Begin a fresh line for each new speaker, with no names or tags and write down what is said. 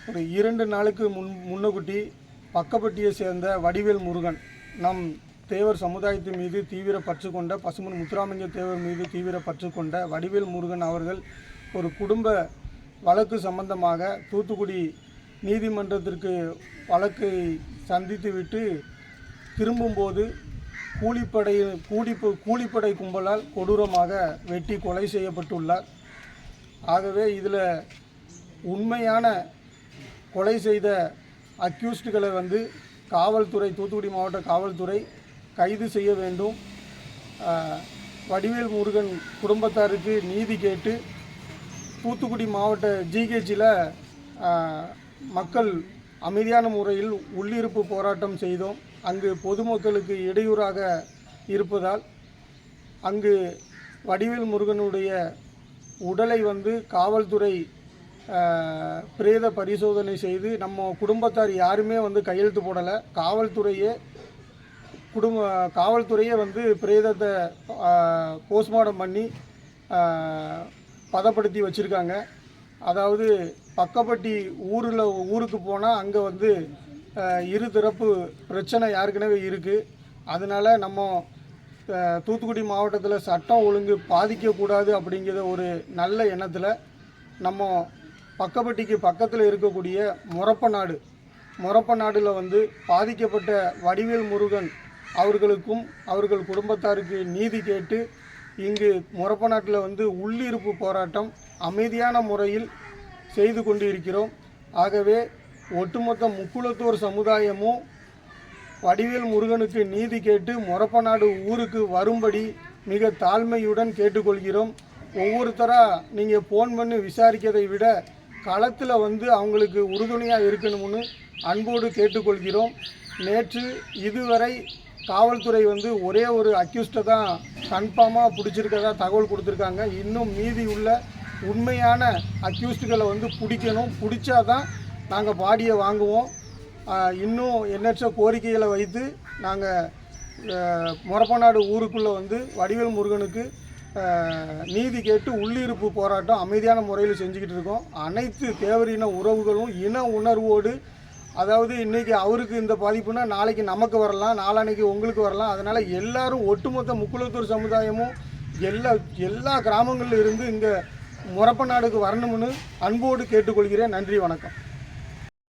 ஒரு 2 நாளுக்கு முன்னகுட்டி பக்கப்பட்டியை சேர்ந்த வடிவேல் முருகன் நம் தேவர் சமுதாயத்தின் மீது தீவிர பற்று கொண்ட பசுமன் முத்துராமலிங்க தேவர் மீது தீவிர பற்று கொண்ட வடிவேல் முருகன் அவர்கள் ஒரு குடும்ப வழக்கு சம்பந்தமாக தூத்துக்குடி நீதிமன்றத்திற்கு வழக்கை சந்தித்துவிட்டு திரும்பும்போது கூலிப்படை கும்பலால் கொடூரமாக வெட்டி கொலை செய்யப்பட்டுள்ளார். ஆகவே இதில் உண்மையான கொலை செய்த அக்யூஸ்டுகளை காவல்துறை, தூத்துக்குடி மாவட்ட காவல்துறை கைது செய்ய வேண்டும். வடிவேல் முருகன் குடும்பத்தாருக்கு நீதி கேட்டு தூத்துக்குடி மாவட்ட ஜிஹெச்சில் மக்கள் அமைதியான முறையில் உள்ளிருப்பு போராட்டம் செய்தோம். அங்கு பொதுமக்களுக்கு இடையூறாக இருப்பதால் அங்கு வடிவேல் முருகனுடைய உடலை காவல்துறை பிரேத பரிசோதனை செய்து நம்ம குடும்பத்தார் யாருமே கையெழுத்து போடலை. காவல்துறையே பிரேதத்தை போஸ்ட்மார்ட்டம் பண்ணி பதப்படுத்தி வச்சுருக்காங்க. அதாவது பக்கப்பட்டி ஊருக்கு போனால் அங்கே இருதரப்பு பிரச்சனை ஏற்கனவே இருக்குது. அதனால் நம்ம தூத்துக்குடி மாவட்டத்தில் சட்டம் ஒழுங்கு பாதிக்கக்கூடாது அப்படிங்கிற ஒரு நல்ல எண்ணத்தில் நம்ம பக்கப்பட்டிக்கு பக்கத்தில் இருக்கக்கூடிய மொரப்பநாடில் பாதிக்கப்பட்ட வடிவேல் முருகன் அவர்களுக்கும் அவர்கள் குடும்பத்தாருக்கு நீதி கேட்டு இங்கு மொரப்பநாட்டில் உள்ளிருப்பு போராட்டம் அமைதியான முறையில் செய்து கொண்டு இருக்கிறோம். ஆகவே ஒட்டுமொத்த முக்குளத்தூர் சமுதாயமும் வடிவேல் முருகனுக்கு நீதி கேட்டு மொரப்பநாடு ஊருக்கு வரும்படி மிக தாழ்மையுடன் கேட்டுக்கொள்கிறோம். ஒவ்வொருத்தராக நீங்கள் ஃபோன் பண்ணி விசாரிக்கிறதை விட களத்தில் அவங்களுக்கு உறுதுணையாக இருக்கணும்னு அன்போடு கேட்டுக்கொள்கிறோம். நேற்று இதுவரை காவல்துறை ஒரே ஒரு அக்யூஸ்டை தான் கன்ஃபார்மாக பிடிச்சிருக்கதா தகவல் கொடுத்துருக்காங்க. இன்னும் மீதி உள்ள உண்மையான அக்யூஸ்டுகளை பிடிக்கணும். பிடிச்சாதான் நாங்கள் பாடியை வாங்குவோம். இன்னும் எண்ணற்ற கோரிக்கைகளை வைத்து நாங்கள் மொரப்பநாடு ஊருக்குள்ளே வடிவேல் முருகனுக்கு நீதி கேட்டு உள்ளிருப்பு போராட்டம் அமைதியான முறையில் செஞ்சுக்கிட்டு இருக்கோம். அனைத்து தேவரின உறவுகளும் இன உணர்வோடு, அதாவது இன்றைக்கி அவருக்கு இந்த பாதிப்புனா நாளைக்கு நமக்கு வரலாம், நாளான்னைக்கு உங்களுக்கு வரலாம். அதனால் எல்லாரும் ஒட்டுமொத்த முக்குளத்தூர் சமுதாயமும் எல்லா கிராமங்களில் இருந்து இங்கே மொரப்பநாடுக்கு வரணும்னு அன்போடு கேட்டுக்கொள்கிறேன். நன்றி, வணக்கம்.